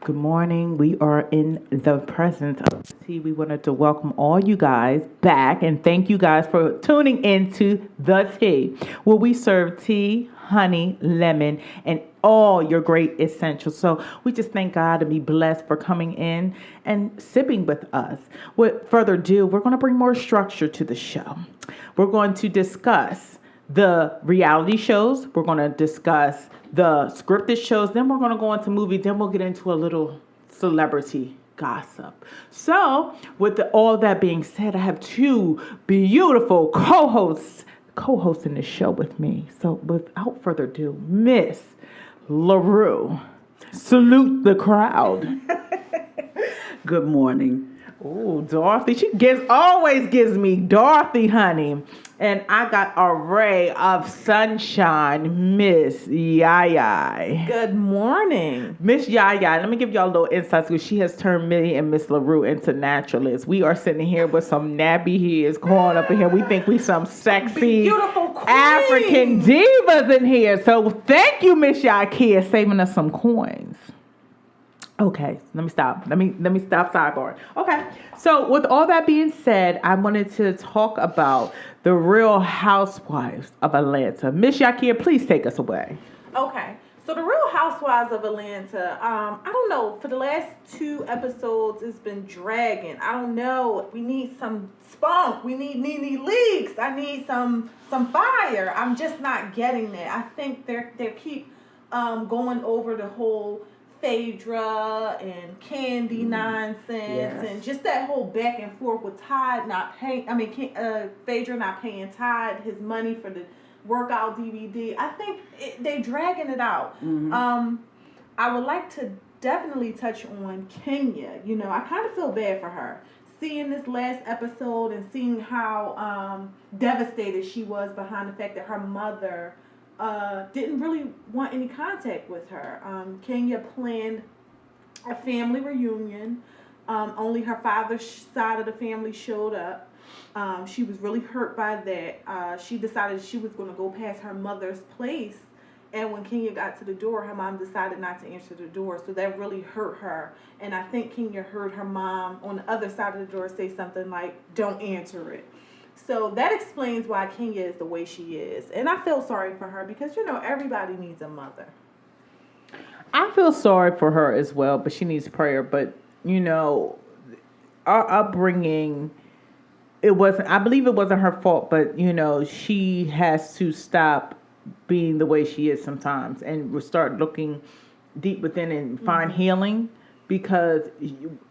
Good morning. We are in the presence of tea. We wanted to welcome all you guys back and thank you guys for tuning into the tea, where we serve tea, honey, lemon, and all your great essentials. So we just thank God and be blessed for coming in and sipping with us. With further ado, we're going to bring more structure to the show. We're going to discuss the reality shows. We're going to discuss the scripted shows. Then we're going to go into movies. Then we'll get into a little celebrity gossip. So, with all that being said, I have two beautiful co-hosts in the show with me. So, without further ado, Miss LaRue, salute the crowd. Good morning. Oh, Dorothy. She always gives me Dorothy, honey. And I got a ray of sunshine, Miss Yaya. Good morning. Miss Yaya, let me give y'all a little insight because she has turned me and Miss LaRue into naturalists. We are sitting here with some nappy hairs growing up in here. We think we some sexy, beautiful queen. African divas in here. So thank you, Miss Yaya, saving us some coins. Okay, let me stop. Let me stop sidebar. Okay, so with all that being said, I wanted to talk about the Real Housewives of Atlanta. Miss Yakia, please take us away. Okay, so the Real Housewives of Atlanta, I don't know, for the last 2 episodes, it's been dragging. I don't know. We need some spunk. We need leaks. I need some fire. I'm just not getting that. I think they keep going over the whole Phaedra and Candy nonsense, and just that whole back and forth with Tide not paying. Phaedra not paying Tide his money for the workout DVD. I think they dragging it out. Mm-hmm. I would like to definitely touch on Kenya. You know, I kind of feel bad for her. Seeing this last episode and seeing how devastated she was behind the fact that her mother didn't really want any contact with her. Kenya planned a family reunion. Only her father's side of the family showed up. She was really hurt by that. She decided she was going to go past her mother's place. And when Kenya got to the door, her mom decided not to answer the door. So that really hurt her. And I think Kenya heard her mom on the other side of the door say something like, "Don't answer it." So that explains why Kenya is the way she is. And I feel sorry for her because, you know, everybody needs a mother. I feel sorry for her as well, but she needs prayer. But, you know, our upbringing, I believe it wasn't her fault, but, you know, she has to stop being the way she is sometimes and start looking deep within and find healing. Because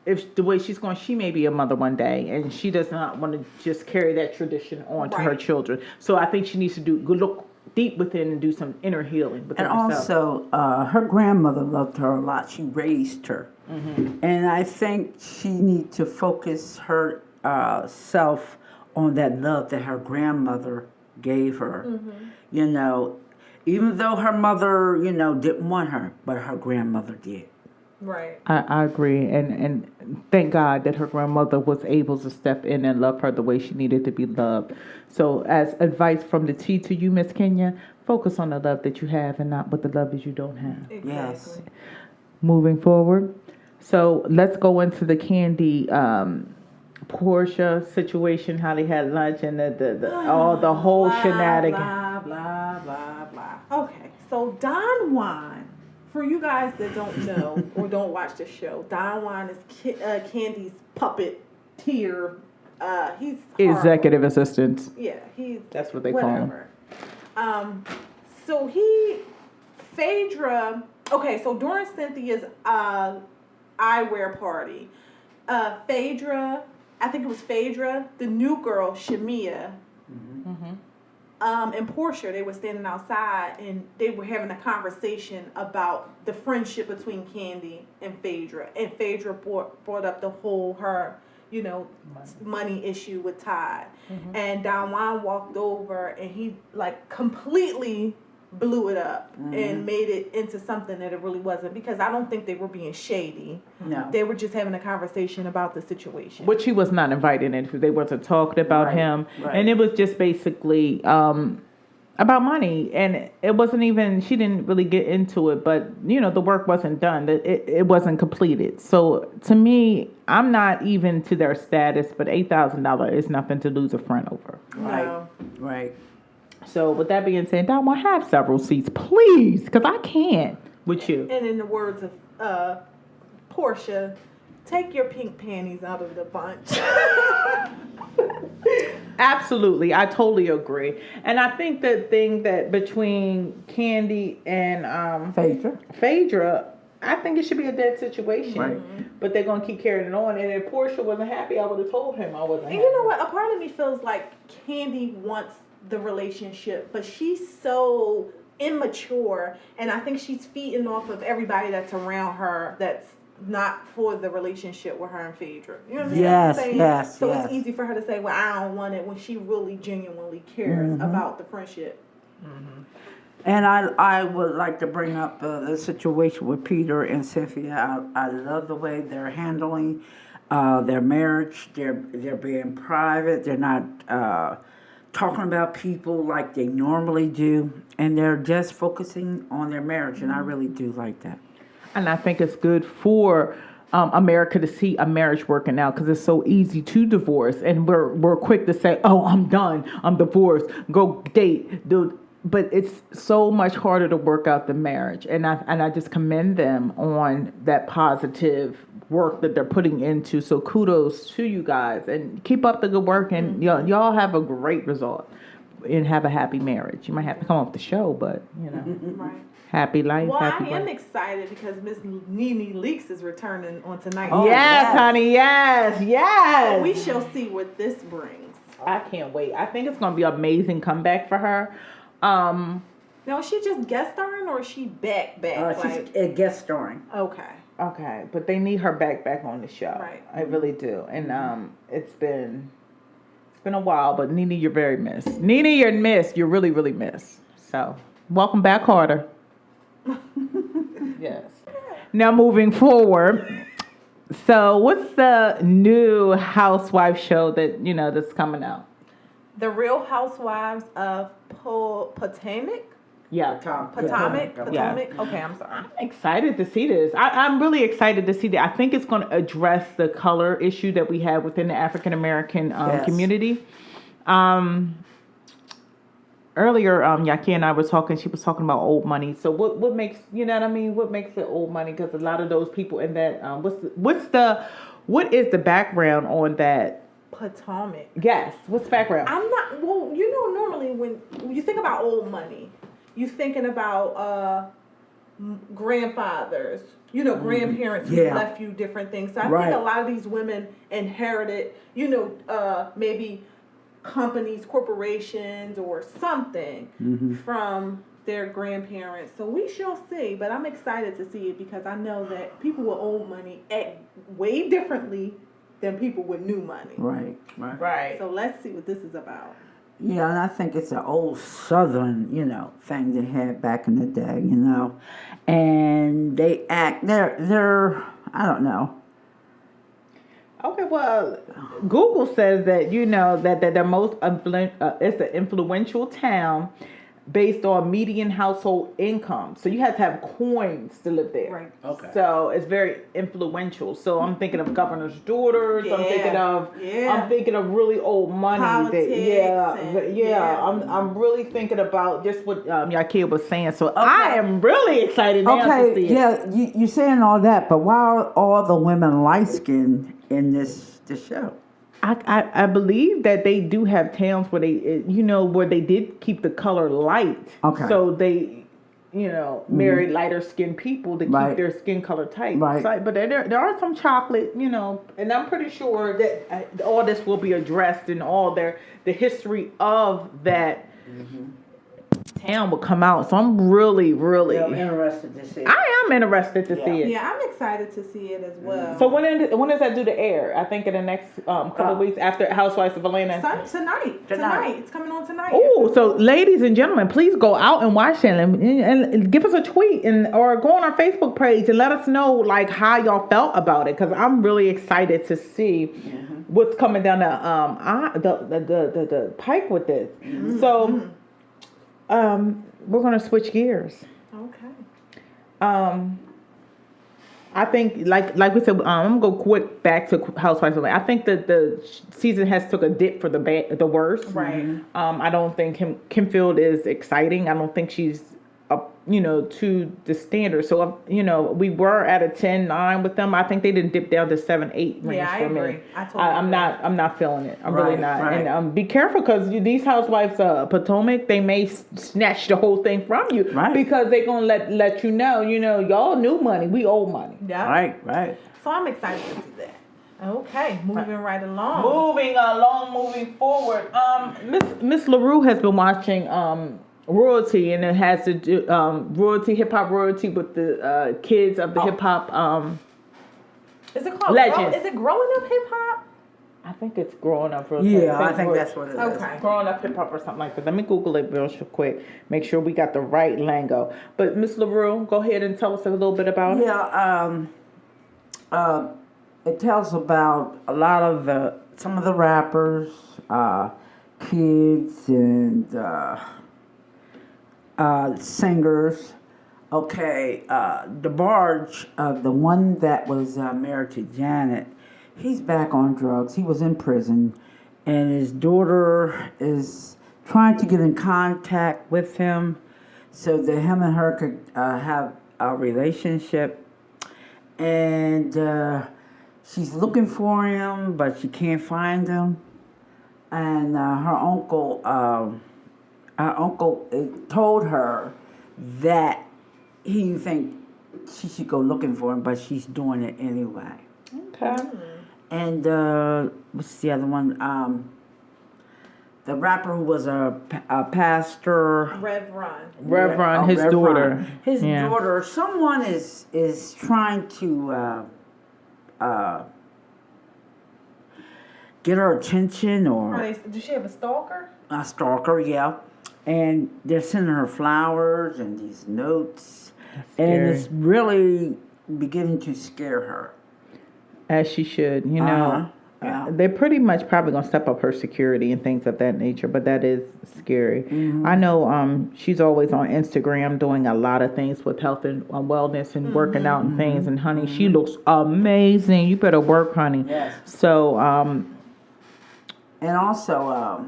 if the way she's going, she may be a mother one day, and she does not want to just carry that tradition on to her children. So I think she needs to look deep within and do some inner healing within herself. And also, her grandmother loved her a lot. She raised her. Mm-hmm. And I think she needs to focus her self on that love that her grandmother gave her. Mm-hmm. You know, even though her mother, you know, didn't want her, but her grandmother did. Right. I agree. And thank God that her grandmother was able to step in and love her the way she needed to be loved. So as advice from the tea to you, Miss Kenya, focus on the love that you have and not what the love is you don't have. Exactly. Yes. Moving forward. So let's go into the Candy Portia situation, how they had lunch and the whole shenanigans. Blah, blah, blah, blah. Okay. So Don Juan. For you guys that don't know or don't watch the show, Don Juan is Candy's puppeteer. He's horrible. Executive assistant. Yeah, that's what they call him. So Phaedra. Okay, so during Cynthia's eyewear party, Phaedra, I think it was Phaedra, the new girl, Shamia. Mm-hmm. And Portia, they were standing outside and they were having a conversation about the friendship between Candy and Phaedra. And Phaedra brought up the whole money issue with Todd. Mm-hmm. And Don Juan walked over and he completely blew it up and made it into something that it really wasn't, because I don't think they were being shady. No. They were just having a conversation about the situation. Which he was not invited into. They wasn't talking about him. Right. And it was just basically about money, and it wasn't even, she didn't really get into it, but the work wasn't done, it wasn't completed. So to me, I'm not even to their status, but $8,000 is nothing to lose a friend over. No. Right. So with that being said, I want to have several seats, please, because I can't with you. And in the words of Portia, take your pink panties out of the bunch. Absolutely, I totally agree. And I think the thing that between Candy and Phaedra, I think it should be a dead situation. Right. But they're gonna keep carrying it on. And if Portia wasn't happy, I would have told him I wasn't. And happy. you know what? A part of me feels like Candy wants the relationship, but she's so immature, and I think she's feeding off of everybody that's around her that's not for the relationship with her and Phaedra. You know what I'm Yes, saying? yes, So yes. it's easy for her to say, well, I don't want it, when she really genuinely cares about the friendship. And I would like to bring up the situation with Peter and Cynthia. I love the way they're handling their marriage. They're being private. They're not talking about people like they normally do, and they're just focusing on their marriage. And I really do like that. And I think it's good for America to see a marriage working out, because it's so easy to divorce, and we're quick to say, "Oh, I'm done. I'm divorced. Go date." But it's so much harder to work out the marriage, and I just commend them on that positive work that they're putting into. So kudos to you guys, and keep up the good work, and y'all have a great result and have a happy marriage. You might have to come off the show, but Right. happy life. Well, happy I am life. excited because Miss Nene Leakes is returning on tonight. Oh, yes, yes. honey. Yes. We shall see what this brings. I can't wait. I think it's going to be an amazing comeback for her. Now, is she just guest starring or is she back? She's a guest starring. Okay. But they need her back on the show. Right. I really do. And it's been a while, but Nene, you're very missed. Nene, you're missed. You're really, really missed. So, welcome back, Carter. Yes. Now, moving forward. So, what's the new housewife show that, that's coming out? The Real Housewives of Potomac? Yeah. Potomac? Yeah. Okay, I'm sorry. I'm excited to see this. I'm really excited to see that. I think it's going to address the color issue that we have within the African American community. Earlier, Yaki and I were talking. She was talking about old money. So what makes, what makes it old money? Because a lot of those people in that what is the background on that? Potomac. Yes. What's the background? Normally when you think about old money, you're thinking about grandfathers, grandparents who left you different things. So I think a lot of these women inherited, maybe companies, corporations, or something from their grandparents. So we shall see, but I'm excited to see it because I know that people with old money act way differently than people with new money. Right. So let's see what this is about. Yeah, and I think it's an old Southern, thing they had back in the day, and they act, they're, I don't know. Okay, well, Google says that, that the most, it's an influential town based on median household income. So you have to have coins to live there. Right. Okay. So it's very influential. So I'm thinking of governor's daughters. I'm thinking of really old money. Politics I'm really thinking about just what Yakia was saying. So I am really excited now to see it. Yeah, you're saying all that, but why are all the women light skinned in this show? I believe that they do have towns where they, where they did keep the color light. Okay. So they, marry lighter skinned people to keep their skin color tight. Right. So, but there are some chocolate, and I'm pretty sure that all this will be addressed and all the history of that town will come out. So I'm really, really interested to see. I am interested to see it. Yeah, I'm excited to see it as well. So when does that due to air? I think in the next couple of weeks after Housewives of Atlanta. Tonight. It's coming on tonight. Oh, so ladies and gentlemen, please go out and watch it and give us a tweet or go on our Facebook page and let us know like how y'all felt about it, because I'm really excited to see what's coming down the pike with this. So We're gonna switch gears. Okay. I think, like we said, I'm gonna go quick back to Housewives of Atlanta. I think that the season has took a dip for the worst. Right. I don't think Kim Field is exciting. I don't think she's to the standard. So we were at a 10-9 with them. I think they didn't dip down to 7-8 range Yeah, I for agree. me. I totally I'm agree. not feeling it. I'm really Right, not. right. And be careful because these housewives Potomac, they may snatch the whole thing from you Right. because they're gonna let you know. Y'all new money, we owe money. Yeah. Right. So I'm excited to see that. Okay, moving right along. Moving forward. Miss LaRue has been watching Royalty, and it has to do hip hop royalty with the kids of the hip hop. Is it called Legend. Is it Growing Up Hip Hop? I think it's growing up. Royalty. Yeah, I think that's what it is. Okay. Growing up hip hop or something like that. Let me Google it real quick. Make sure we got the right lingo. But Miss LaRue, go ahead and tell us a little bit about it. Yeah, it tells about a lot of some of the rappers, kids, and singers. Okay, DeBarge, the one that was married to Janet, he's back on drugs. He was in prison, and his daughter is trying to get in contact with him so that him and her could have a relationship. And she's looking for him, but she can't find him. And her uncle told her that he didn't think she should go looking for him, but she's doing it anyway. Okay. And what's the other one? The rapper who was a pastor. Reverend, his Rev daughter. Run. His Yeah. daughter. Someone is trying to get her attention, or Does she have a stalker? a stalker, yeah. And they're sending her flowers and these notes, and scary. it's really beginning to scare her. As she should, Uh-huh. Yeah. They're pretty much probably gonna step up her security and things of that nature, but that is scary. Mm-hmm. I know she's always on Instagram doing a lot of things with health and wellness and working out and things. And honey, she looks amazing. You better work, honey. Yes. So And also,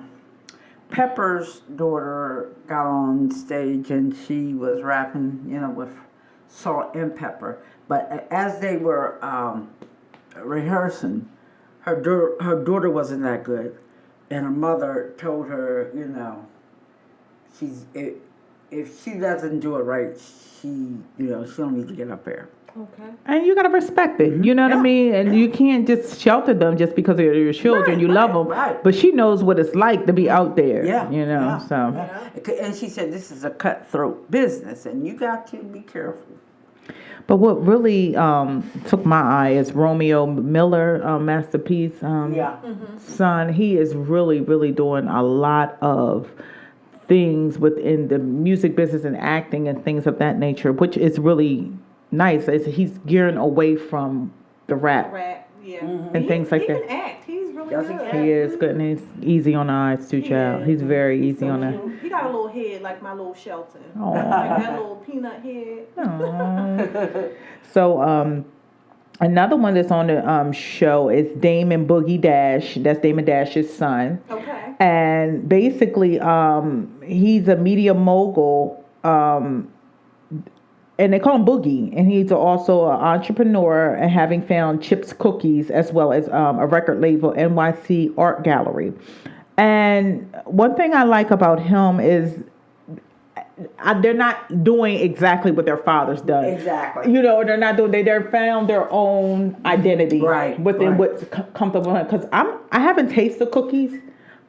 Pepper's daughter got on stage and she was rapping, with salt and pepper. But as they were rehearsing, her daughter wasn't that good, and her mother told her, if she doesn't do it right, she don't need to get up there. Okay. and you gotta respect it. You know what I Yeah. mean? And you can't just shelter them just because they're your children. Right, you love them, right. but she knows what it's like to be out there. Yeah, yeah, So. yeah. And she said this is a cutthroat business, and you got to be careful. But what really took my eye is Romeo Miller, Masterpiece son. He is really, really doing a lot of things within the music business and acting and things of that nature, which is really nice. He's gearing away from the rap. Yeah. And things like he that. can act. He's really Yes, he good. can. He is good, and he's easy on the eyes too, child. He's very easy on the. He got a little head like my little Shelton. Aw. Like that little peanut head. So, another one that's on the show is Damon Boogie Dash. That's Damon Dash's son. Okay. And basically, he's a media mogul, and they call him Boogie. And he's also an entrepreneur, and having found Chips Cookies as well as a record label, NYC Art Gallery. And one thing I like about him is they're not doing exactly what their father's done. Exactly. They're not doing. They found their own identity Right, within right. what's comfortable. Because I haven't tasted cookies,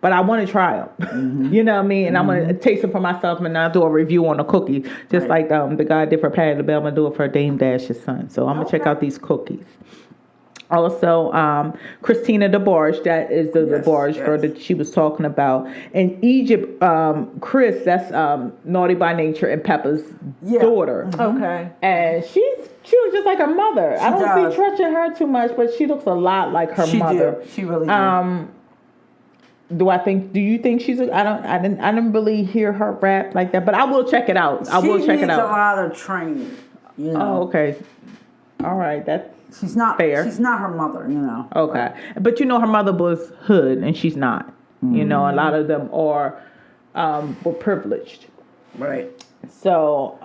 but I want to try them. Mm-hmm. You know what I mean? And I'm gonna taste them for myself, and I'll do a review on the cookies, just Right. like the guy did for Patty LaBelle. I'm gonna do it for Dame Dash's son. So I'm gonna check out these cookies. Also, Christina DeBarge, that is the Yes, DeBarge girl yes. that she was talking about. In Egypt, Chris, that's Naughty by Nature and Peppa's Yeah. daughter. Okay. And she was just like her mother. I don't does. see Tretch in her too much, but she looks a lot like her She mother. do. She really do. Do you think she's? I didn't really hear her rap like that, but I will check it out. I will check it She needs a out. lot of training. You know. Oh, okay. All right, that's She's not fair. She's not her mother. You know. okay. But her mother was hood, and she's not. You know, a lot of them were privileged. Right. So,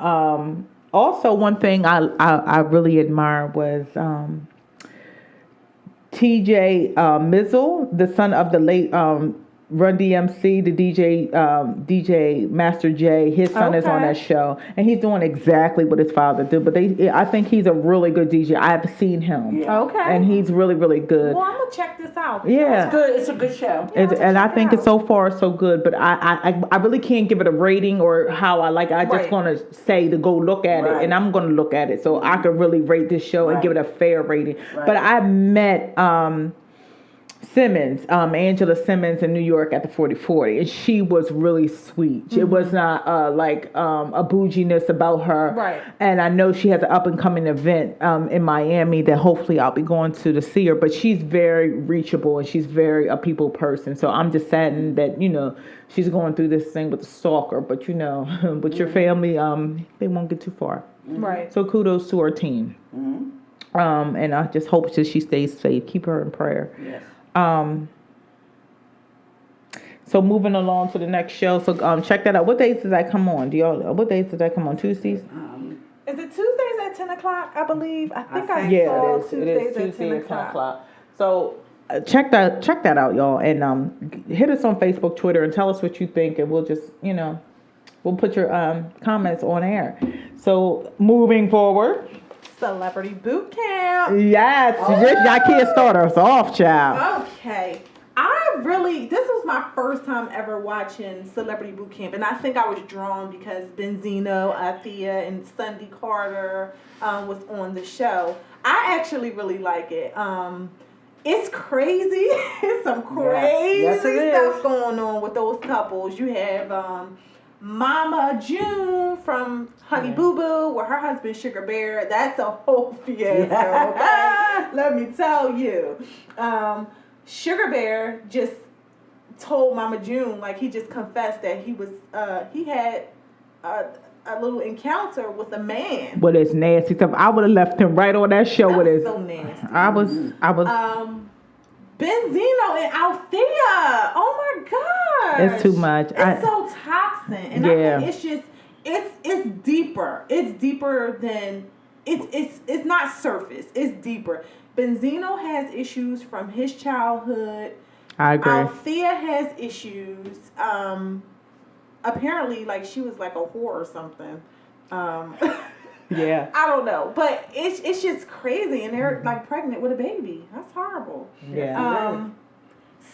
also one thing I really admire was T.J. Mizzle, the son of the late Run DMC, the DJ Master J. His son is on Okay. that show, and he's doing exactly what his father did. But I think he's a really good DJ. I've seen him, Yeah. Okay. and he's really, really good. Well, I'm gonna check this out. Yeah. Good. It's a good show. And I check it think it's out. so far so good, but I really can't give it a rating or how I like it. I just Right. gonna say to go look at it, Right. and I'm gonna look at it so I could really rate this show and Right. give it a fair rating. Right. But I met Simmons, Angela Simmons in New York at the 4040, and she was really sweet. It was not like a bouginess about her. Right. And I know she has an up and coming event in Miami that hopefully I'll be going to see her. But she's very reachable and she's very a people person. So I'm just saddened that she's going through this thing with the stalker. But with your family, they won't get too far. Right. So kudos to her team. And I just hope that she stays safe. Keep her in prayer. Yes. So moving along to the next show. So check that out. What days does that come on? What days does that come on? Tuesdays? Is it Tuesdays at 10 o'clock? I believe. I think I, Yeah, saw it is. It is Tuesdays Tuesday at 10 o'clock. So check that out, y'all, and hit us on Facebook, Twitter, and tell us what you think, and we'll just we'll put your comments on air. So moving forward. Celebrity Boot Camp. Yes, y'all can't start us off, child. Okay. This was my first time ever watching Celebrity Boot Camp, and I think I was drawn because Benzino, Althea, and Sunday Carter was on the show. I actually really like it. It's crazy. It's some crazy Yes, it stuff is. going on with those couples. You have Mama June from Honey Boo Boo with her husband Sugar Bear. That's a whole fiasco. Okay? Let me tell you. Sugar Bear just told Mama June, like he just confessed that he had a little encounter with a man. With his nasty stuff, I would have left him right on that show That with was his. so nasty. I was. Benzino and Althea. Oh my gosh. It's too much. It's so toxic. And Yeah. I think it's just it's deeper. It's deeper than it's not surface. It's deeper. Benzino has issues from his childhood. I agree. Althea has issues. Apparently like she was like a whore or something. Yeah. I don't know, but it's just crazy, and they're like pregnant with a baby. That's horrible. Yeah.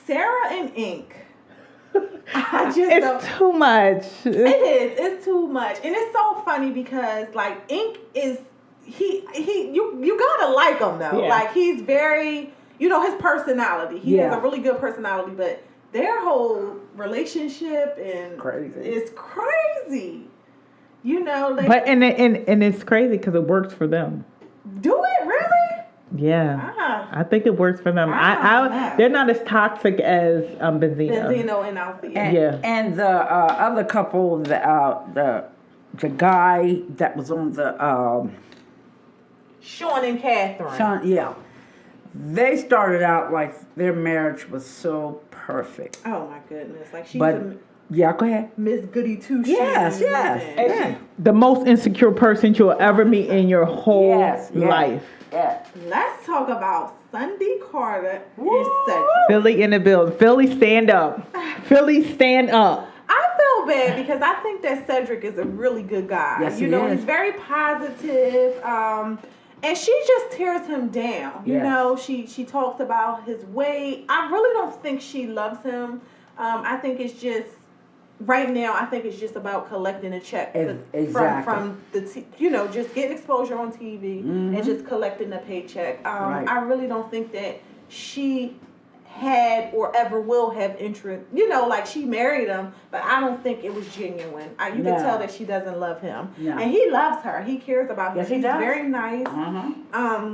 Sarah and Ink. I just don't. It's too much. It is. It's too much, and it's so funny because like Ink is you gotta like him though. Yeah. Like he's very his personality. He has a really good personality, but their whole relationship and Crazy. is crazy. But and it's crazy because it works for them. Do it really? Yeah. Ah. I think it works for them. Ah. They're not as toxic as Benzino. Benzino and Althea. And, Yeah. And the other couple, the guy that was on the Sean and Catherine. Sean, yeah, they started out like their marriage was so perfect. Oh my goodness! Like she's But a yeah, go ahead. Miss Goody Two Shoes. Yes, yes. and- Yeah. The most insecure person you'll ever meet in your whole Yes, yes. life. Yeah. Let's talk about Sunday Carter Woo! and Cedric. Philly in the building. Philly, stand up. Philly, stand up. I feel bad because I think that Cedric is a really good guy. Yes, he is. He's very positive. And she just tears him down. Yes. She talks about his weight. I really don't think she loves him. I think it's just right now. I think it's just about collecting a check Exactly. from the just getting exposure on TV and just collecting a paycheck. Right. I really don't think that she had or ever will have interest. Like she married him, but I don't think it was genuine. You No. can tell that she doesn't love him, No. and he loves her. He cares about her. Yes, he He's does. very nice. Uh-huh.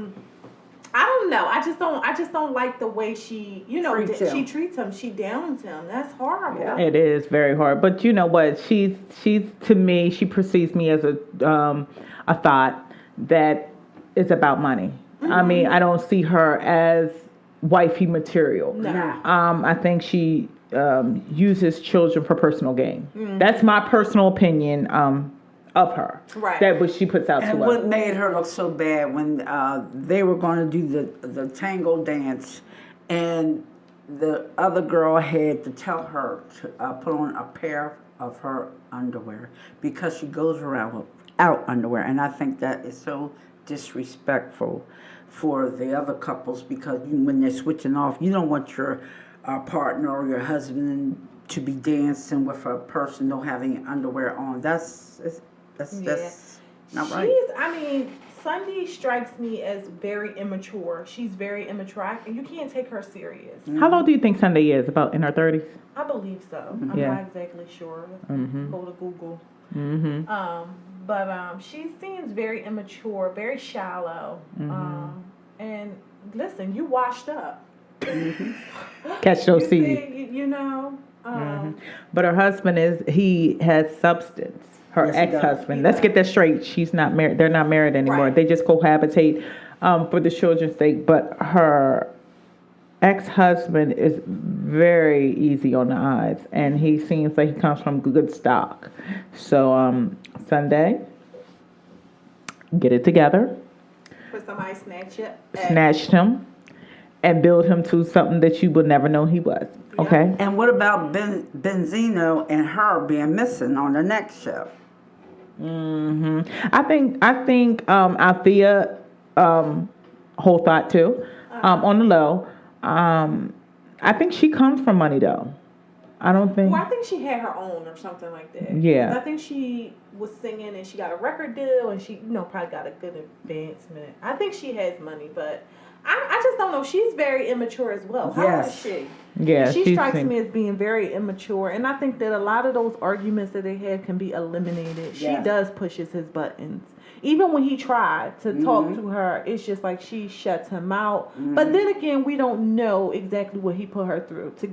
I don't don't know. I just don't like the way she, Treats him. she treats him. She downs him. That's horrible. Yeah. It is very hard, but you know what? She's to me, she perceives me as a thought that is about money. I mean, I don't see her as wifey material. No. Nah. I think she uses children for personal gain. That's my personal opinion of her. Right. That what she puts out And to us. what made her look so bad when they were going to do the tango dance, and the other girl had to tell her to put on a pair of her underwear because she goes around without underwear, and I think that is so disrespectful for the other couples, because when they're switching off, you don't want your partner or your husband to be dancing with a person not having underwear on. That's not right. Sunday strikes me as very immature. She's very immature, and you can't take her serious. How old do you think Sunday is? About in her 30s? I believe so. I'm Yeah. not exactly sure. Go to Google. Mm-hmm. But she seems very immature, very shallow. And listen, you washed up. Catch those You seeds. see, you know. But her husband he has substance. Her Yes, he does. ex-husband. Let's get that straight. She's not married. They're not married anymore. Right. They just cohabitate for the children's sake. But her ex-husband is very easy on the eyes, and he seems like he comes from good stock. So Sunday, get it together, For somebody snatch it. snatch him, and build him to something that you would never know he was. Okay. And what about Benzino and her being missing on the next show? I think Althea whole thought too. On the low. I think she comes from money though. I don't think. Well, I think she had her own or something like that. Yeah. 'Cause I think she was singing and she got a record deal and she, probably got a good advancement. I think she has money, but I just don't know. She's very immature as well. How old is Yes. she? Yeah, She strikes seems- me as being very immature, and I think that a lot of those arguments that they had can be eliminated. Yeah. She does pushes his buttons. Even when he tried to talk to her, it's just like she shuts him out. But then again, we don't know exactly what he put her through to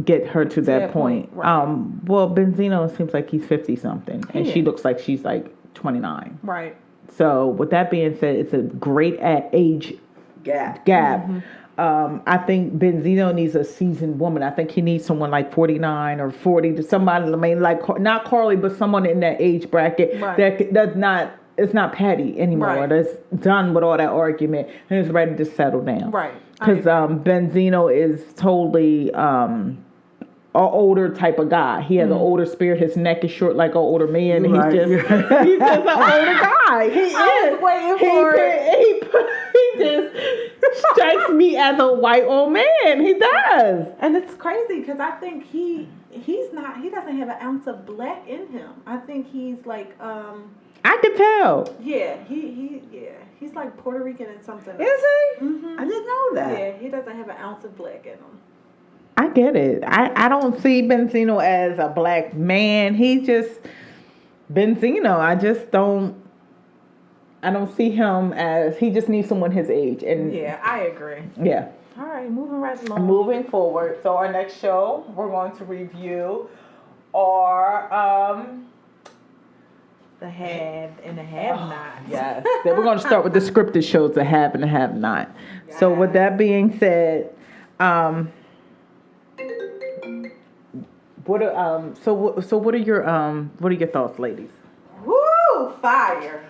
get her to that that point. point, right. Well, Benzino seems like he's 50 something, and Yeah. she looks like she's like 29. right. So with that being said, it's a great age Gap. gap. I think Benzino needs a seasoned woman. I think he needs someone like 49 or 40 to somebody. I mean, like not Carly, but someone in that age bracket Right. that does not. It's not petty anymore. Right. That's done with all that argument and is ready to settle down. Right. Because Benzino is totally an older type of guy. He has an older spirit. His neck is short like an older man. You're right. He's just an older guy. He I is. was waiting for He just strikes me as a white old man. He does. And it's crazy because I think he doesn't have an ounce of black in him. I think he's like I can tell. he's like Puerto Rican and something. Is he? Mhm. I didn't know that. Yeah, he doesn't have an ounce of black in him. I get it. I don't see Benzino as a black man. He's just Benzino. I don't see him as, he just needs someone his age. And Yeah, I agree. yeah. All right, moving right along. Moving forward, so our next show we're going to review our The have and the have nots. yes. Then we're going to start with the scripted shows, the have and the have not. So with that being said, what are your thoughts, ladies? Woo! Fire.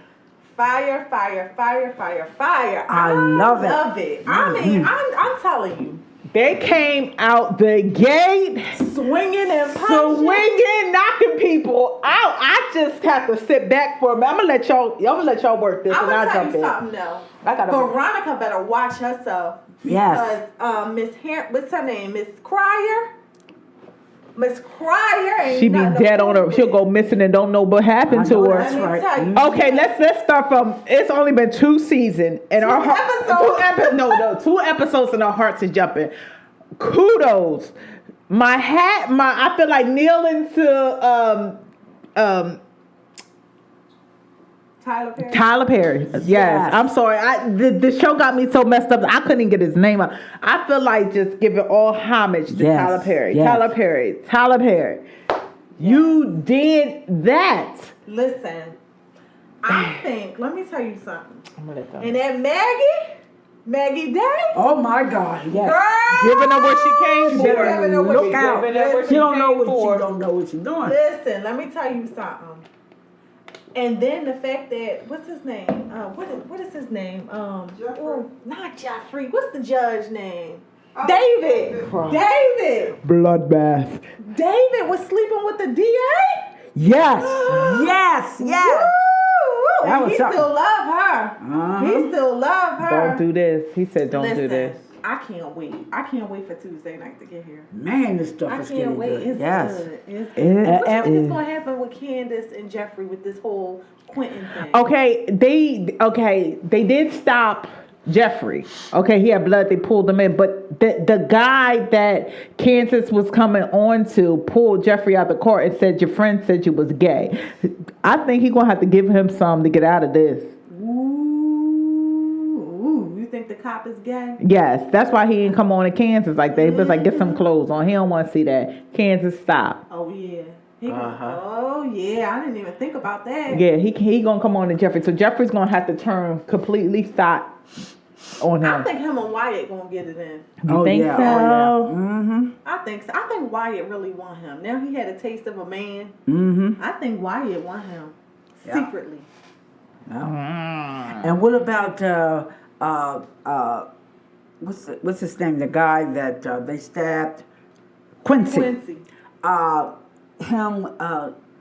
Fire, fire, fire, fire, fire. I love it. Love it. I mean, I'm telling you. They came out the gate Swinging and punching. swinging, knocking people out. I just have to sit back for a minute. I'm gonna let y'all work this, I'm and gonna I'll tell jump you in. something though. I gotta- Veronica better watch herself. Yes. Because what's her name? Miss Cryer. Miss Cryer ain't She be nothing dead to on her. fool She'll with. go missing and don't know what happened I to know her. that's Let me right. tell you. Okay, let's start from. It's only been 2 seasons, and our episodes. 2 episodes, and our hearts is jumping. Kudos, I feel like kneeling to Tyler Perry. Tyler Perry. Yes. Yes. I'm sorry. The show got me so messed up. I couldn't even get his name out. I feel like just giving all homage to Yes. Tyler Perry. Yes. Tyler Perry. Tyler Perry. You did that. Listen, I think. Let me tell you something. I'm gonna let them. And that Maggie Day, Oh my God! Yes. girl, Giving her what she came You for. better Giving her what look she- out. giving her what She don't she know came what for. she don't know what she's doing. Listen, let me tell you something. And then the fact that what's his name? What is his name? Not Jeffrey. What's the judge name? David. David. Bloodbath. David was sleeping with the DA. Yes. Yes. Yes. Woo! That And was he something. still love her. Uh-huh. He still love her. Don't do this. He said don't do Listen, this. I can't wait. I can't wait for Tuesday night to get here. Man, this stuff I is can't getting wait. good. It's Yes. good. It's It good. What you think is. is going to happen with Candace and Jeffrey with this whole Quentin thing? Okay, they did stop Jeffrey. Okay, he had blood. They pulled him in, but the guy that Kansas was coming on to pulled Jeffrey out the court and said, "Your friend said you was gay." I think he's gonna have to give him some to get out of this. Ooh, you think the cop is gay? Yes, that's why he didn't come on to Kansas like that. He was like, "Get some clothes on." He don't want to see that. Kansas, stop. Oh yeah. Uh-huh. Oh yeah. I didn't even think about that. Yeah, he gonna come on to Jeffrey. So Jeffrey's gonna have to turn completely stop on I him. think him and Wyatt gonna get it in. You think so? Oh, yeah. Mm-hmm. I think so. I think Wyatt really want him. Now he had a taste of a man. Mm-hmm. I think Wyatt want him Yeah. secretly. And what about what's his name? The guy that they stabbed, Quincy. Quincy.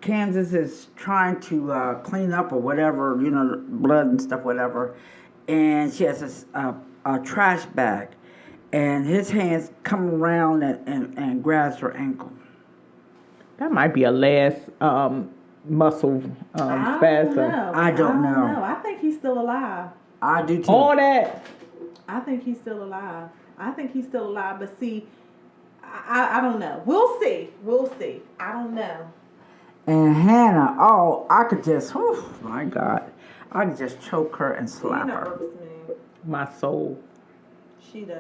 Kansas is trying to clean up or whatever, blood and stuff, whatever. And she has a trash bag, and his hands come around and grabs her ankle. That might be a last muscle spasm. I don't know. I think he's still alive. I do too. All that. I think he's still alive. But see, I don't know. We'll see. I don't know. And Hannah, I could just, my God, I could just choke her and slap Hannah her. irks me. My soul. She does.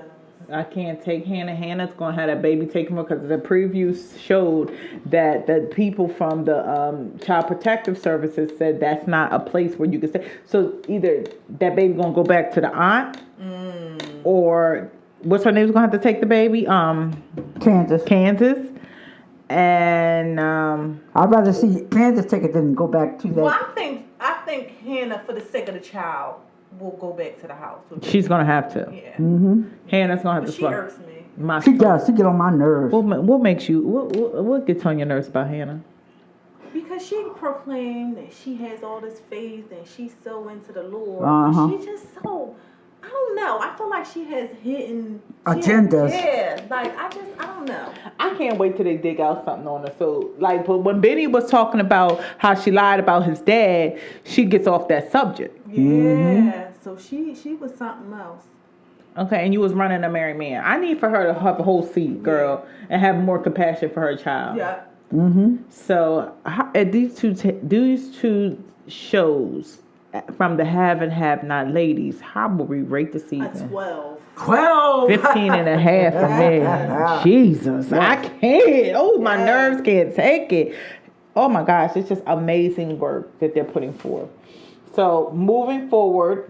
I can't take Hannah. Hannah's gonna have that baby taken from her because the previews showed that the people from the Child Protective Services said that's not a place where you can stay. So either that baby gonna go back to the aunt, or what's her name's gonna have to take the baby? Kansas. And I'd rather see Kansas take it than go back to that. Well, I think Hannah, for the sake of the child, will go back to the house. she's gonna have to. Yeah. Hannah's gonna have But to she swallow. irks me. My She soul. does. She get on my nerves. What makes you? What gets on your nerves about Hannah? Because she proclaimed that she has all this faith and she's so into the Lord. Uh-huh. She's just so, I don't know. I feel like she has hidden Agendas. I don't know. I can't wait till they dig out something on her. So, like, but when Benny was talking about how she lied about his dad, she gets off that subject. Yeah. So she was something else. Okay, and you was running a married man. I need for her to have a whole seat, girl, and have more compassion for her child. Yeah. So, these two shows from the have and have not ladies, how will we rate the A season? 12. 12. 15 and a half for me. Jesus, I can't. Oh, my nerves can't take it. Oh my gosh, it's just amazing work that they're putting forth. So moving forward,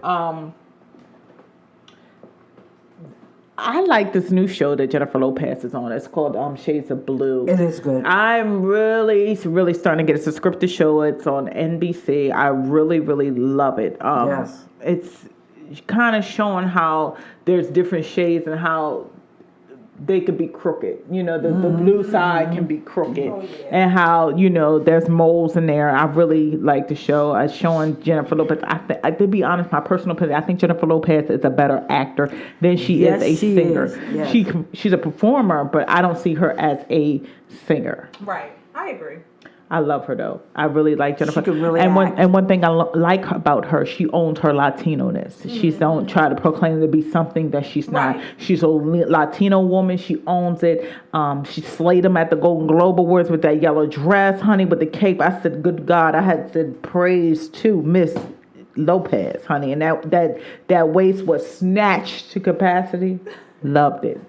I like this new show that Jennifer Lopez is on. It's called Shades of Blue. It is good. I'm really starting to get it. It's a scripted show. It's on NBC. I really love it. Yes. It's kind of showing how there's different shades and how they could be crooked. The blue side can be crooked. And how, there's moles in there. I really like the show. It's showing Jennifer Lopez. To be honest, my personal opinion, I think Jennifer Lopez is a better actor than she is a she singer. is. Yes. She's a performer, but I don't see her as a singer. Right. I agree. I love her though. I really like Jennifer. can really and act. one thing I like about her, she owns her Latino-ness. She don't try to proclaim to be something that she's not. Right. She's a Latino woman. She owns it. She slayed them at the Golden Globe Awards with that yellow dress, honey, with the cape. I said, good God, I had said praise to Miss Lopez, honey, and that waist was snatched to capacity. Loved it.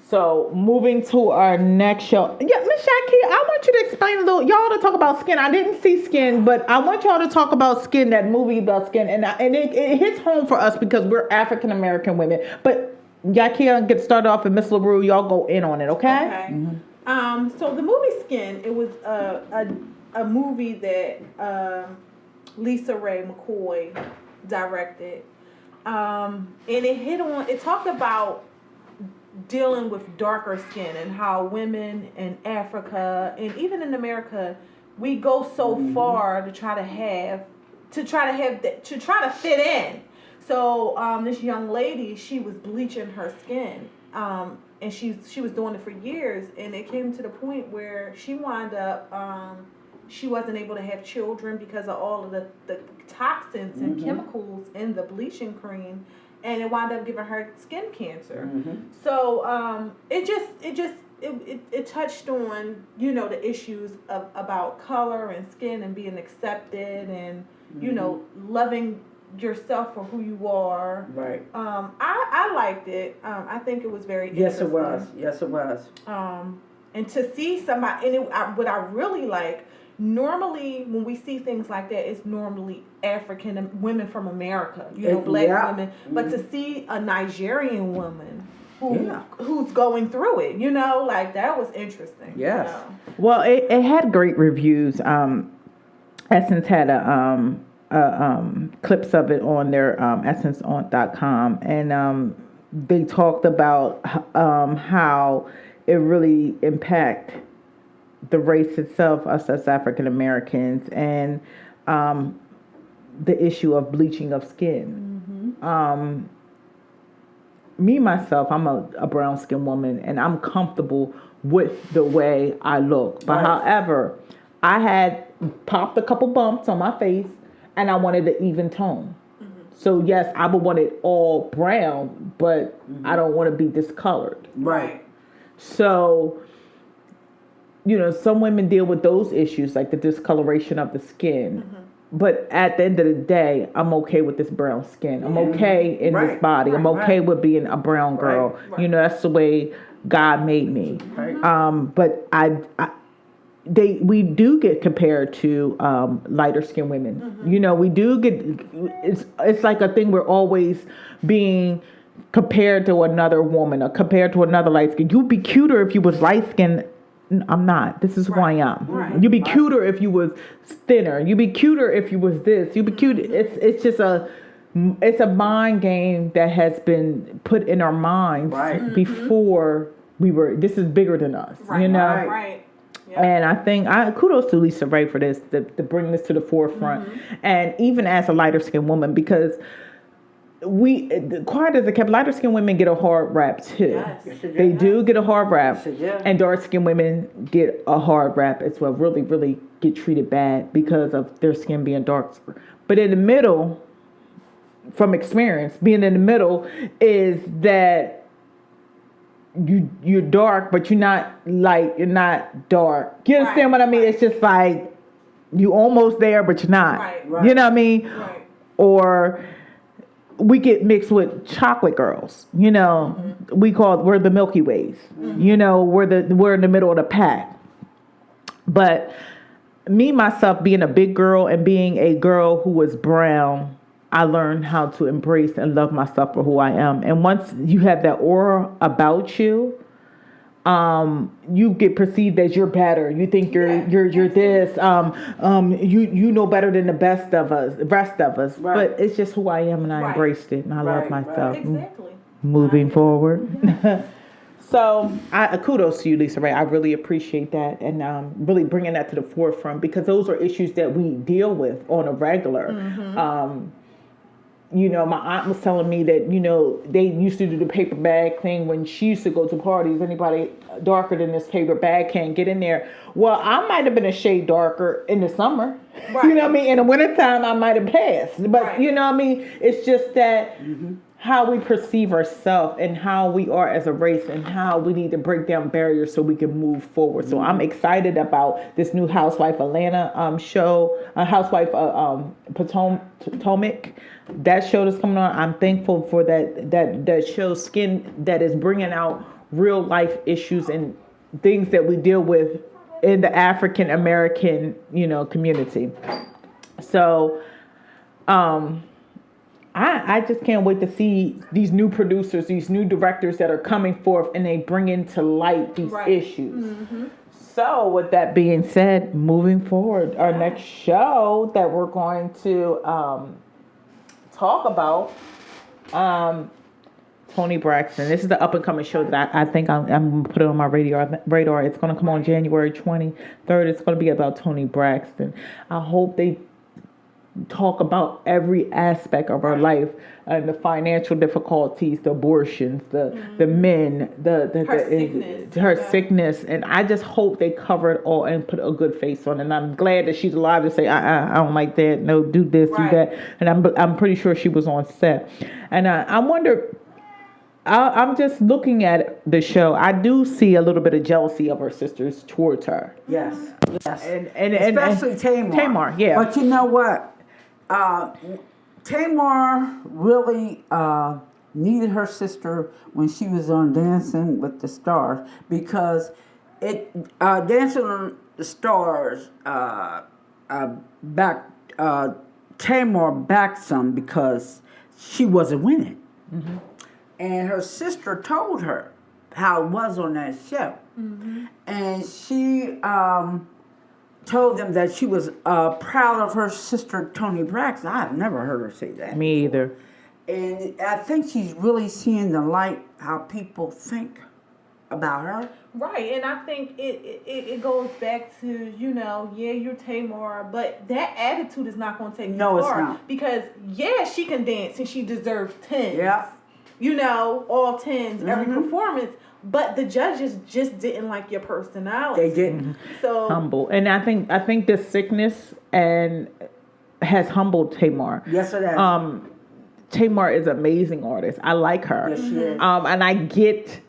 So moving to our next show. Yeah, Miss Shaki, I want you to explain a little. Y'all to talk about Skin. I didn't see Skin, but I want y'all to talk about Skin, that movie about Skin, and it hits home for us because we're African American women. But Yakia, get started off, and Miss LaRue, y'all go in on it, okay? Okay. So the movie Skin, it was a movie that Lisa Ray McCoy directed, and it talked about dealing with darker skin and how women in Africa and even in America, we go so far to try to fit in. So this young lady, she was bleaching her skin, and she was doing it for years, and it came to the point where she wound up she wasn't able to have children because of all of the toxins and chemicals in the bleaching cream. And it wound up giving her skin cancer. So it touched on, you know, the issues about color and skin and being accepted and you know, loving yourself for who you are. Right. I liked it. I think it was very Yes, it interesting. was. Yes, it was. And to see somebody, and what I really like. Normally, when we see things like that, it's normally African women from America, you know, black women. But to see a Nigerian woman who's going through it, you know, like that was interesting. Yes. You know? Well, it had great reviews. Essence had clips of it on their essenceon.com, and they talked about how it really impacted the race itself, us as African Americans, and the issue of bleaching of skin. Me, myself, I'm a brown skinned woman, and I'm comfortable with the way I look. But however, I had popped a couple bumps on my face, and I wanted an even tone. So yes, I would want it all brown, but I don't want to be discolored. Right. So, you know, some women deal with those issues, like the discoloration of the skin. But at the end of the day, I'm okay with this brown skin. I'm okay in this body. I'm okay with being a brown girl. You know, that's the way God made me. But we do get compared to lighter skinned women. You know, we do get, it's like a thing, we're always being compared to another woman or compared to another light skin. You'd be cuter if you was light skinned. I'm not. This is who I am. You'd be cuter if you was thinner. You'd be cuter if you was this. You'd be cute. It's just it's a mind game that has been put in our minds before we were. This is bigger than us. You know. Right. Yep. And I think kudos to Lisa Ray for this to bring this to the forefront, and even as a lighter skinned woman, because quiet as it kept, lighter skinned women get a hard rap too. Yes. They do get a hard rap, Yes, and dark skinned women get a hard rap as well. Really, really get treated bad because of their skin being dark. But in the middle, from experience, being in the middle is that you're dark, but you're not light. You're not dark. You understand what I mean? It's just like you almost there, but you're not. You know what I mean? Or we get mixed with chocolate girls. You know, we're the Milky Ways. You know, we're in the middle of the pack. But me, myself, being a big girl and being a girl who was brown, I learned how to embrace and love myself for who I am. And once you have that aura about you, you get perceived as you're better. You think you're this. You know better than the rest of us. But it's just who I am, and I embraced it, and I love myself. Exactly. Moving forward. So kudos to you, Lisa Ray. I really appreciate that, and really bringing that to the forefront, because those are issues that we deal with on a regular. You know, my aunt was telling me that, you know, they used to do the paper bag thing when she used to go to parties. Anybody darker than this paper bag can't get in there. Well, I might have been a shade darker in the summer. You know what I mean? In the wintertime, I might have passed. But, you know what I mean? It's just that how we perceive ourselves and how we are as a race and how we need to break down barriers so we can move forward. So I'm excited about this new Housewife Atlanta show, Housewife Potomac. That show that's coming on. I'm thankful for that show, Skin, that is bringing out real life issues and things that we deal with in the African American, community. So, I just can't wait to see these new producers, these new directors that are coming forth, and they bring into light these issues. Mm-hmm. So, with that being said, moving forward, our next show that we're going to talk about, Toni Braxton. This is the up and coming show that I think I'm going to put it on my radar. It's going to come on January 23rd. It's going to be about Toni Braxton. I hope they talk about every aspect of her life, and the financial difficulties, the abortions, the men, her sickness, and I just hope they cover it all and put a good face on it. And I'm glad that she's alive to say, I don't like that. No, do this, do that. And I'm pretty sure she was on set. And I wonder. I'm just looking at the show. I do see a little bit of jealousy of her sisters towards her. Yes. And especially Tamar. Tamar, yeah. But you know what? Tamar really needed her sister when she was on Dancing with the Stars, because Dancing on the Stars Tamar backed some because she wasn't winning. Mm-hmm. And her sister told her how it was on that show. Mm-hmm. And she told them that she was proud of her sister, Toni Braxton. I've never heard her say that. Me either. And I think she's really seeing the light, how people think about her. Right, and I think it goes back to, you're Tamar, but that attitude is not going to take you far. No, it's not. Because, she can dance and she deserves 10s. Yeah. All 10s, every performance. But the judges just didn't like your personality. They didn't. So humble, and I think the sickness has humbled Tamar. Yes, it has. Tamar is an amazing artist. I like her. Yes, she is. And I get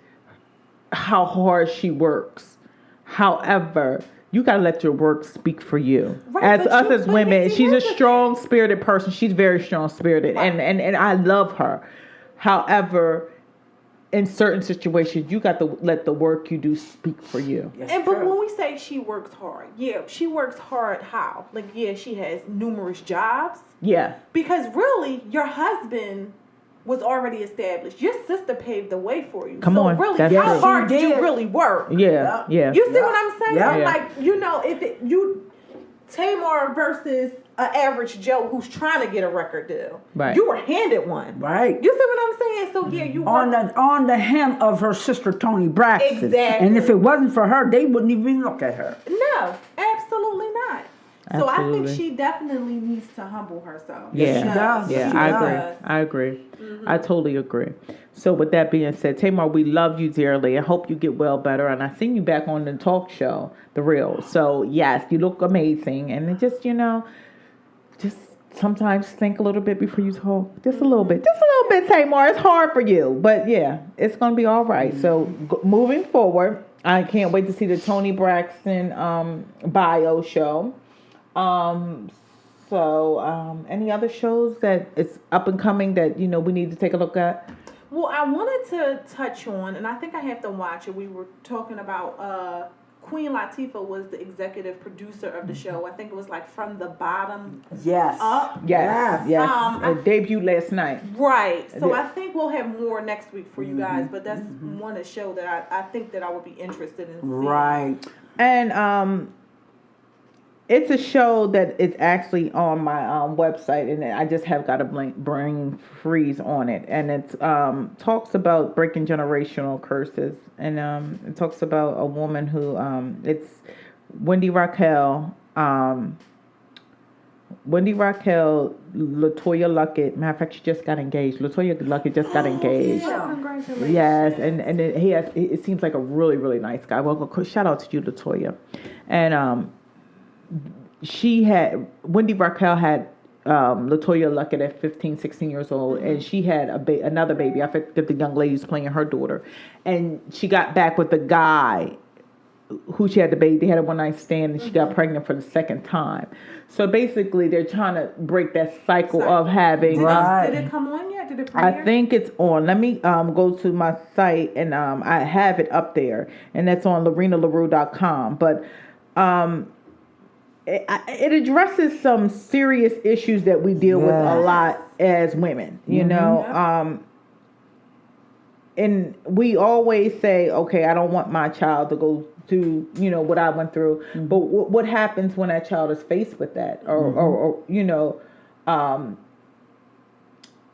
how hard she works. However, you gotta let your work speak for you. Right, as women, she's a strong-spirited person. She's very strong-spirited, right. and I love her. However, in certain situations, you got to let the work you do speak for you. Yes, but when we say she works hard, she works hard how? She has numerous jobs. Yeah. Because really, your husband was already established. Your sister paved the way for you. Come on. Really, how hard did you really work? Yeah. You see what I'm saying? Yeah. Tamar versus an average Joe who's trying to get a record deal. Right. You were handed one. Right. You see what I'm saying? So you on the hem of her sister Toni Braxton. Exactly. And if it wasn't for her, they wouldn't even look at her. No, absolutely not. Absolutely. So I think she definitely needs to humble herself. Yeah, she does. Yeah, I agree. Mm-hmm. I totally agree. So with that being said, Tamar, we love you dearly. I hope you get well better. And I seen you back on the talk show, The Real. So yes, you look amazing. And it just, just sometimes think a little bit before you talk. Just a little bit. Tamar. It's hard for you. But yeah, it's going to be all right. Mm-hmm. So moving forward, I can't wait to see the Toni Braxton bio show. Any other shows that it's up and coming that, we need to take a look at? Well, I wanted to touch on, and I think I have to watch it. We were talking about Queen Latifah was the executive producer of the show. I think it was from the bottom up. Yes. It debuted last night. Right. So I think we'll have more next week for you guys, but that's one show that I think that I would be interested in seeing. Right. And it's a show that is actually on my website, and I just have got a brain freeze on it. And it talks about breaking generational curses, and it talks about a woman who it's Wendy Raquel, LaToya Luckett. Matter of fact, she just got engaged. LaToya Luckett just got engaged. Yeah. Congratulations. Yes, and it seems like a really, really nice guy. Well, shout out to you, LaToya. And Wendy Raquel had Latoya Luckett at 15, 16 years old, and she had another baby. I forget the young lady who's playing her daughter, and she got back with the guy who she had the baby. They had a one night stand, and she got pregnant for the second time. So basically, they're trying to break that cycle of having. Did it come on yet? Did it premiere? I think it's on. Let me go to my site, and I have it up there, and that's on LarenaLaRue.com. But it addresses some serious issues that we deal with a lot as women, you know. And we always say, okay, I don't want my child to go through, you know, what I went through. But what happens when that child is faced with that? Or you know,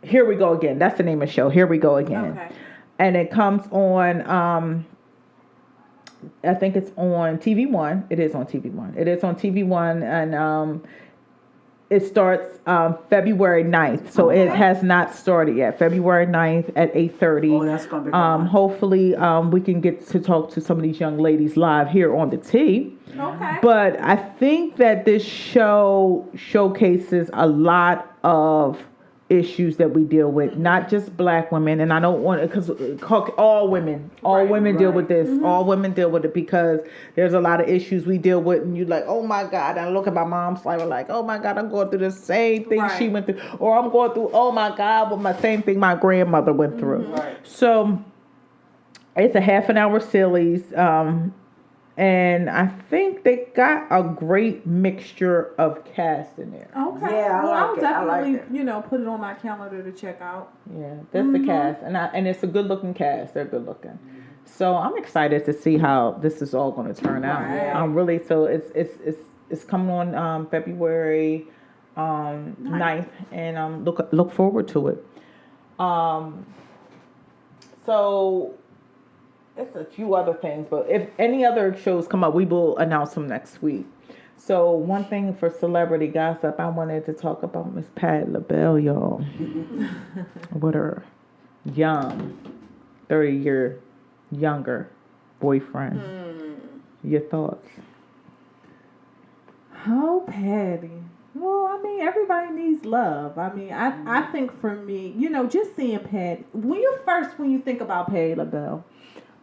Here We Go Again. That's the name of the show. Here We Go Again. Okay. And it comes on, I think it's on TV One. It is on TV One. It is on TV One, and it starts February 9th. So it has not started yet. February 9th at 8:30. Oh, that's going to be good. Hopefully, we can get to talk to some of these young ladies live here on the T. Okay. But I think that this show showcases a lot of issues that we deal with, not just black women, and I don't want to, because all women deal with this. All women deal with it, because there's a lot of issues we deal with, and you're like, oh my God, and I look at my mom's life, like, oh my God, I'm going through the same thing she went through, or I'm going through, oh my God, but my same thing my grandmother went through. So it's a half an hour series, and I think they got a great mixture of cast in there. Okay. Yeah, I like I'll it. I definitely, like it. put it on my calendar to check out. Yeah, that's the cast, and it's a good looking cast. They're good looking, so I'm excited to see how this is all going to turn out. Right. I'm really it's coming on February 9th, and look forward to it. So it's a few other things, but if any other shows come up, we will announce them next week. So one thing for celebrity gossip, I wanted to talk about Miss Patti LaBelle, y'all. With her young, 30-year younger boyfriend. Your thoughts? Oh, Patty. Well, I mean, everybody needs love. I mean, I think for me, just seeing Patty, when you think about Patty LaBelle,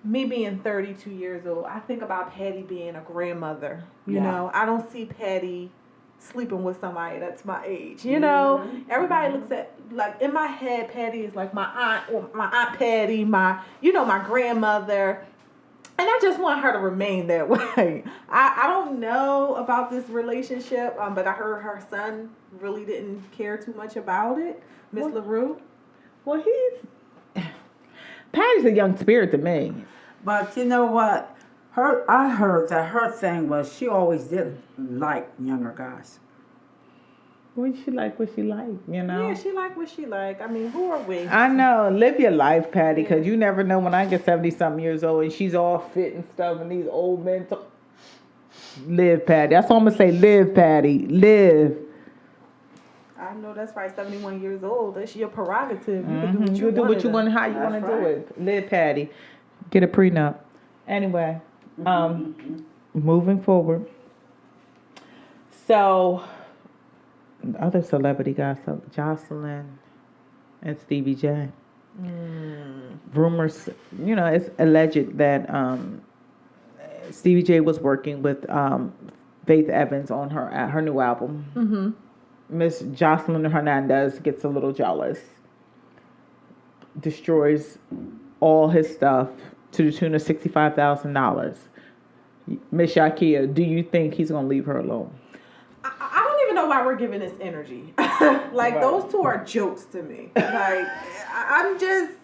me being 32 years old, I think about Patty being a grandmother. You know, I don't see Patty sleeping with somebody that's my age. You know, everybody looks at, like, in my head, Patty is like my aunt, or my Aunt Patty, my grandmother. And I just want her to remain that way. I don't know about this relationship, but I heard her son really didn't care too much about it, Miss LaRue. Well, Patty's a young spirit to me. But you know what? I heard that her thing was she always did like younger guys. What she like, you know? Yeah, she like what she like. I mean, who are we? I know. Live your life, Patty, because you never know when I get 70-something years old and she's all fit and stuff, and these old men live, Patty. That's all I'm going to say. Live, Patty. Live. I know that's right. 71 years old. That's your prerogative. You can Do what you want, how you want to do it. Live, Patty. Get a prenup. Anyway, moving forward. So, other celebrity gossip, Jocelyn and Stevie J. Rumors, it's alleged that Stevie J was working with Faith Evans on her new album. Miss Jocelyn Hernandez gets a little jealous, destroys all his stuff to the tune of $65,000. Miss Shakia, do you think he's gonna leave her alone? I don't even know why we're giving this energy. Those two are jokes to me. Like, I'm just,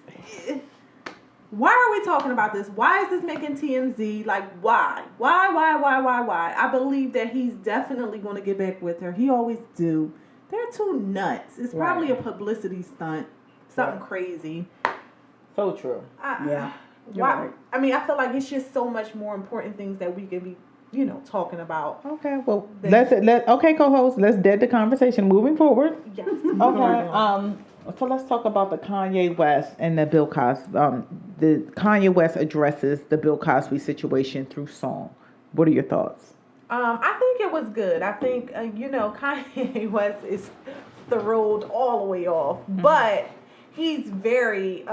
why are we talking about this? Why is this making TMZ? Like, why? Why? I believe that he's definitely going to get back with her. He always do. They're too nuts. It's probably a publicity stunt. Something crazy. So true. Yeah. Why? Right. I mean, I feel like it's just so much more important things that we can be, talking about. Okay, well, okay, co-host, let's dead the conversation. Moving forward. Yes. Okay. So let's talk about the Kanye West and the Bill Cosby. The Kanye West addresses the Bill Cosby situation through song. What are your thoughts? I think it was good. I think, Kanye West is road all the way off. But he's very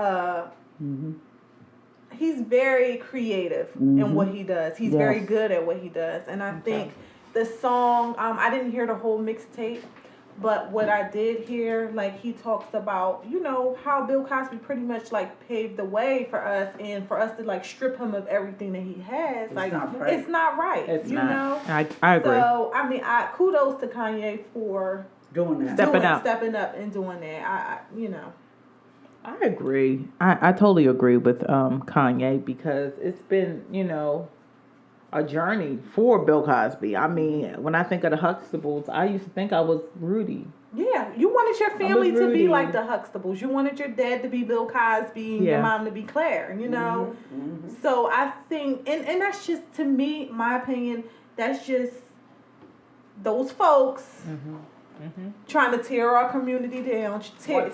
he's very creative in what he does. He's very good at what he does. And I think the song, I didn't hear the whole mixtape, but what I did hear, like, he talks about, you know, how Bill Cosby pretty much, like, paved the way for us, and for us to, like, strip him of everything that he has. It's like, not right. it's not right. It's you not. know? I agree. So, I mean, kudos to Kanye for Doing that. Stepping up. stepping up and doing that. I you know. I agree. I totally agree with Kanye, because it's been, you know, a journey for Bill Cosby. I mean, when I think of the Huxtables, I used to think I was Rudy. Yeah, you wanted your family to Rudy. be like the Huxtables. You wanted your dad to be Bill Cosby and your Yeah. mom to be Claire, you know? So I think, and that's just, to me, my opinion, that's just those folks trying to tear our community down. Tear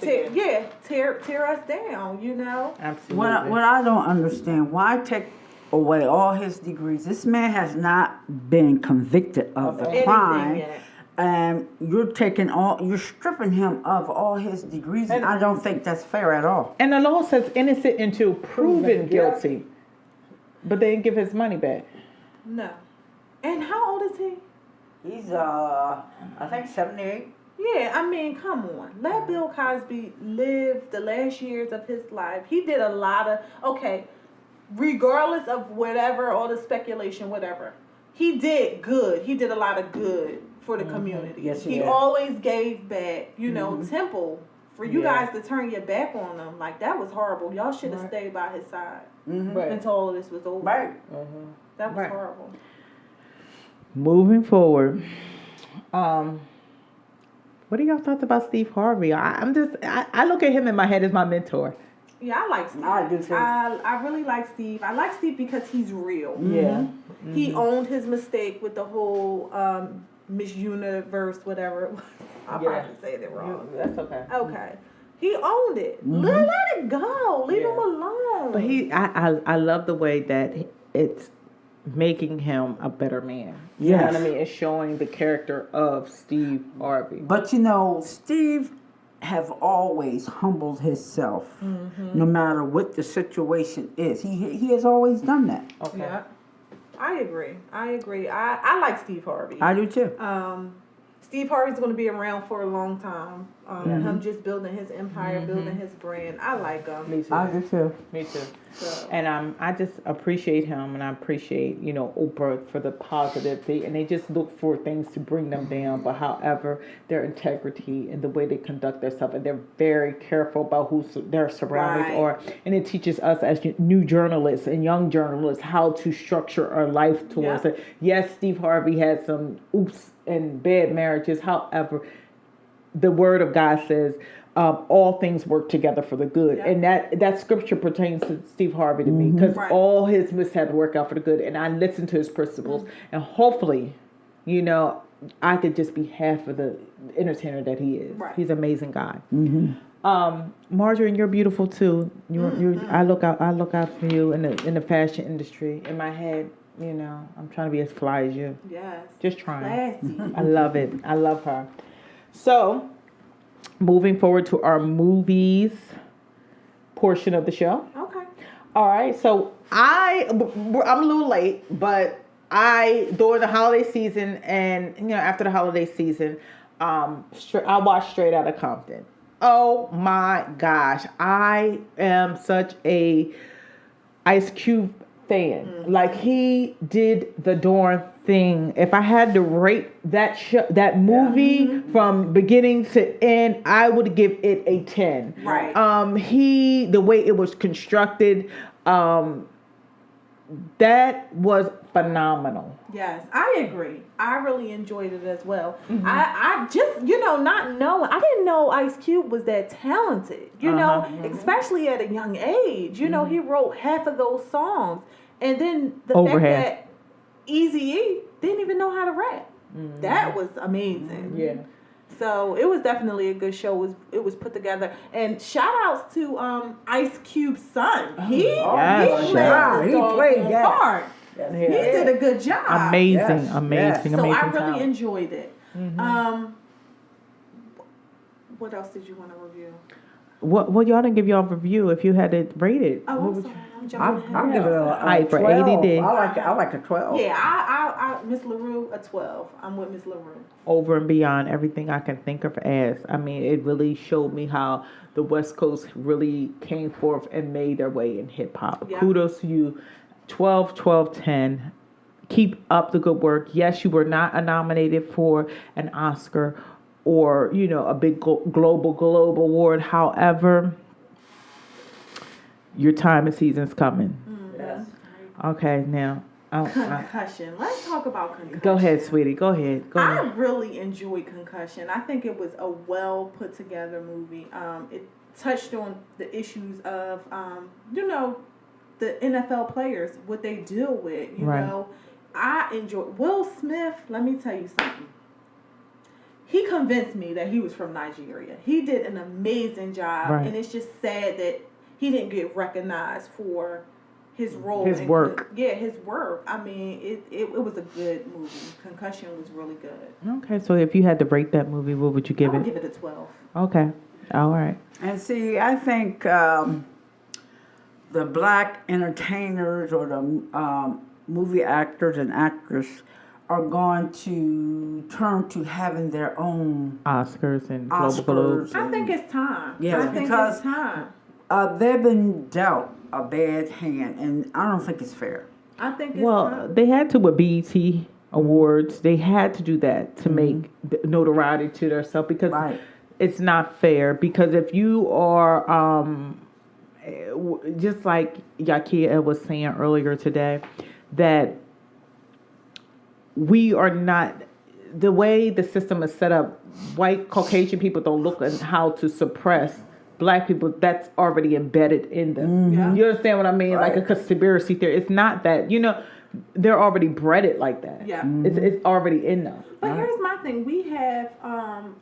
us down, you know? Absolutely. What I don't understand, why take away all his degrees? This man has not been convicted of the Anything crime. yet. And you're stripping him of all his degrees, and I don't think that's fair at all. And the law says innocent until proven guilty. But they didn't give his money back. No. And how old is he? He's I think 78. Yeah, I mean, come on. Let Bill Cosby live the last years of his life. He did a lot of, regardless of whatever, all the speculation, whatever, he did good. He did a lot of good for the community. Yes, he he did. always gave back. You know, Temple, for you Yeah. guys to turn your back on him, like, that was horrible. Y'all should have stayed by his side until all of this was over. Right. That was Right. horrible. Moving forward, what are y'all thoughts about Steve Harvey? I look at him in my head as my mentor. Yeah, I like Steve. I do too. I really like Steve. I like Steve because he's real. Yeah. He owned his mistake with the whole Miss Universe, whatever it was. I'm Yeah. probably saying it wrong. That's okay. Okay. He owned it. Let it go. Leave him alone. But I love the way that it's making him a better man. You know Yes. what I mean? It's showing the character of Steve Harvey. But you know, Steve have always humbled himself, no matter what the situation is. He has always done that. Okay. Yeah. I agree. I like Steve Harvey. I do too. Steve Harvey's going to be around for a long time. Him just building his empire, building his brand. I like him. Me too. I do too. Me too. So. And I just appreciate him, and I appreciate, you know, Oprah for the positive thing. And they just look for things to bring them down. But however, their integrity and the way they conduct themselves, and they're very careful about who their surroundings Right. are. And it teaches us as new journalists and young journalists how to structure our life towards Yeah. it. Yes, Steve Harvey had some oops and bad marriages. However, the word of God says all things work together for the good. Yeah. And that scripture pertains to Steve Harvey to me, because Right. all his mishaps work out for the good. And I listen to his principles, and hopefully, you know, I could just be half of the entertainer that he is. Right. He's an amazing guy. Marjorie, you're beautiful too. I look out for you in the fashion industry. In my head, you know, I'm trying to be as fly as you. Yes. Just trying. Classy. I love it. I love her. So, moving forward to our movies portion of the show. Okay. All right. So I'm a little late, but during the holiday season and, you know, after the holiday season, I watched Straight Outta Compton. Oh my gosh. I am such a Ice Cube fan. Like, he did the darn thing. If I had to rate that movie from beginning to end, I would give it a 10. Right. The way it was constructed, that was phenomenal. Yes, I agree. I really enjoyed it as well. I just, you know, not knowing, I didn't know Ice Cube was that talented, you know, especially at a young age. You know, he wrote half of those songs. And then the Over fact half. that Eazy-E didn't even know how to rap. That was amazing. Yeah. So it was definitely a good show. It was put together. And shout outs to Ice Cube's son. He yes, played that. part. He did a good job. Amazing, Yes, yes. So I really amazing talent. enjoyed it. What else did you want to review? What? Well, y'all didn't give y'all a review if you had it rated. Oh, What I'm would sorry. I'm I'll jumping give it a Hyper, 12. ADD. I like a 12. Yeah, I Miss LaRue, a 12. I'm with Miss LaRue. Over and beyond everything I can think of as. I mean, it really showed me how the West Coast really came forth and made their way in hip hop. Yeah. Kudos to you. 12, 12, 10. Keep up the good work. Yes, you were not nominated for an Oscar or, you know, a big global award. However, your time and season's coming. Yes. Okay, now. Concussion. Let's talk about Concussion. Go ahead, sweetie. Go ahead. I really enjoyed Concussion. I think it was a well put together movie. It touched on the issues of, you know, the NFL players, what they deal with. You Right. know, I enjoyed Will Smith. Let me tell you something. He convinced me that he was from Nigeria. He did an amazing job, Right. and it's just sad that he didn't get recognized for his role. His work. Yeah, his work. I mean, it was a good movie. Concussion was really good. Okay, so if you had to rate that movie, what would you give I would it? give it a 12. Okay. All right. And see, I think the black entertainers or the movie actors and actresses are going to turn to having their own Oscars and Global Globes. Oscars. I think it's time. Yes, I think because- it's time. They've been dealt a bad hand, and I don't think it's fair. I think it's Well, time. they had to with BET Awards. They had to do that to make notoriety to themselves because Right. it's not fair. Because if you are, just like Yakia was saying earlier today, that we are not, the way the system is set up, white Caucasian people don't look at how to suppress black people. That's already embedded in them. Yeah. You understand what I mean? Like a Right. conspiracy theory. It's not that, you know, they're already bred like that. Yeah. It's already in them. But here's my thing. We have,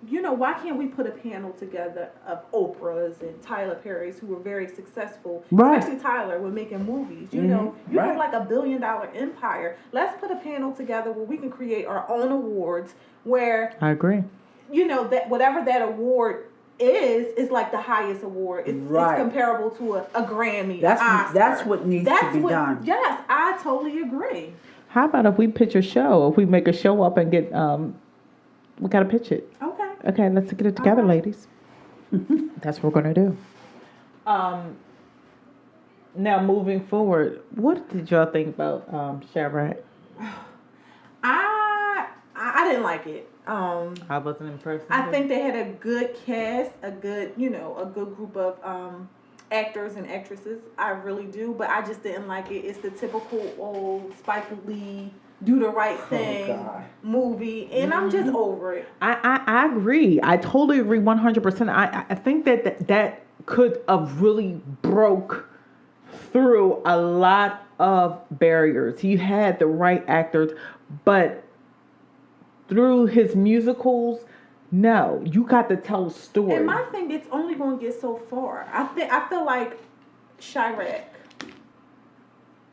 you know, why can't we put a panel together of Oprah's and Tyler Perry's who were very successful, Right. especially Tyler with making movies. You know, you have Right. like $1 billion empire. Let's put a panel together where we can create our own awards where, I agree. you know, that whatever that award is like the highest award. It's Right. comparable to a Grammy. That's an what- Oscar. that's what needs to be done. Yes, I totally agree. How about if we pitch a show? If we make a show up and get, we gotta pitch it. Okay. Okay, let's get it together, All right. ladies. That's what we're gonna do. Now moving forward, what did y'all think about Chirac? I didn't like it. I wasn't impressed. I think they had a good cast, a good group of actors and actresses. I really do, but I just didn't like it. It's the typical old Spike Lee do the right thing God. movie, and I'm just over it. I agree. I totally agree 100%. I think that could have really broke through a lot of barriers. He had the right actors, but through his musicals, no, you got to tell a story. And my thing, it's only going to get so far. I feel like Chirac,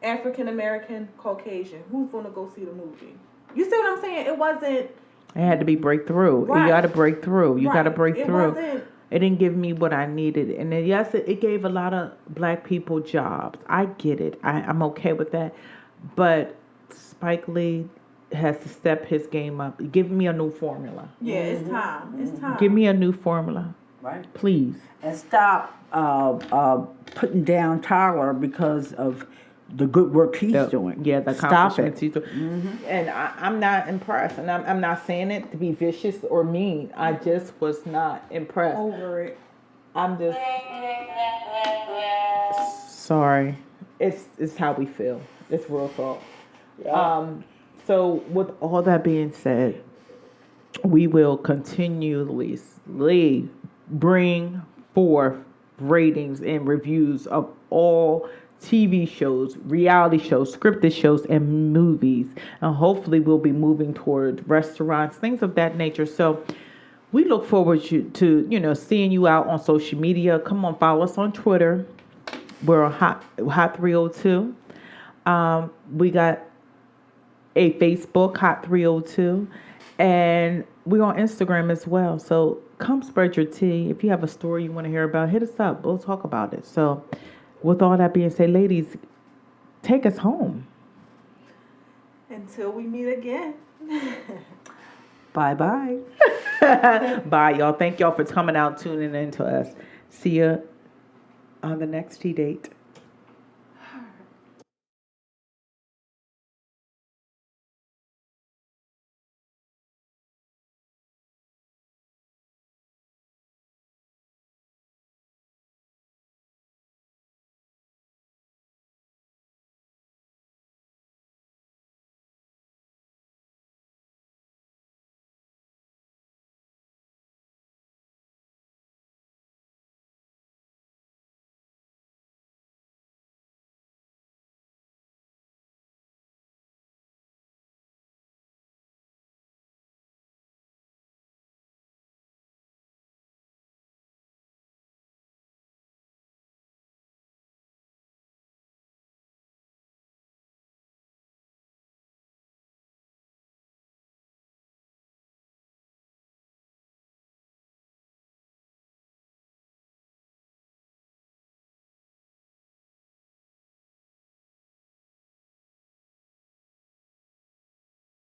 African American, Caucasian. Who's going to go see the movie? You see what I'm saying? It wasn't. It had to be breakthrough. Right. You got to break through. You got to Right. break It through. wasn't- It didn't give me what I needed. And then, yes, it gave a lot of black people jobs. I get it. I'm okay with that. But Spike Lee has to step his game up. Give me a new formula. Yeah, it's time. It's time. Give me a new formula, Right. please. And stop putting down Tyler because of the good work he's doing. Yeah, the Stop accomplishments it. he's doing. And I'm not impressed. And I'm not saying it to be vicious or mean. I just was not impressed. over it. I'm just sorry. It's how we feel. It's real talk. So with all that being said, we will continually bring forth ratings and reviews of all TV shows, reality shows, scripted shows, and movies. And hopefully we'll be moving toward restaurants, things of that nature. So we look forward to seeing you out on social media. Come on, follow us on Twitter. We're on Hot 302. We got a Facebook, Hot 302. And we're on Instagram as well. So come spread your tea. If you have a story you want to hear about, hit us up. We'll talk about it. So with all that being said, ladies, take us home. Until we meet again. Bye-bye. Bye, y'all. Thank y'all for coming out, tuning in to us. See ya on the next tea date.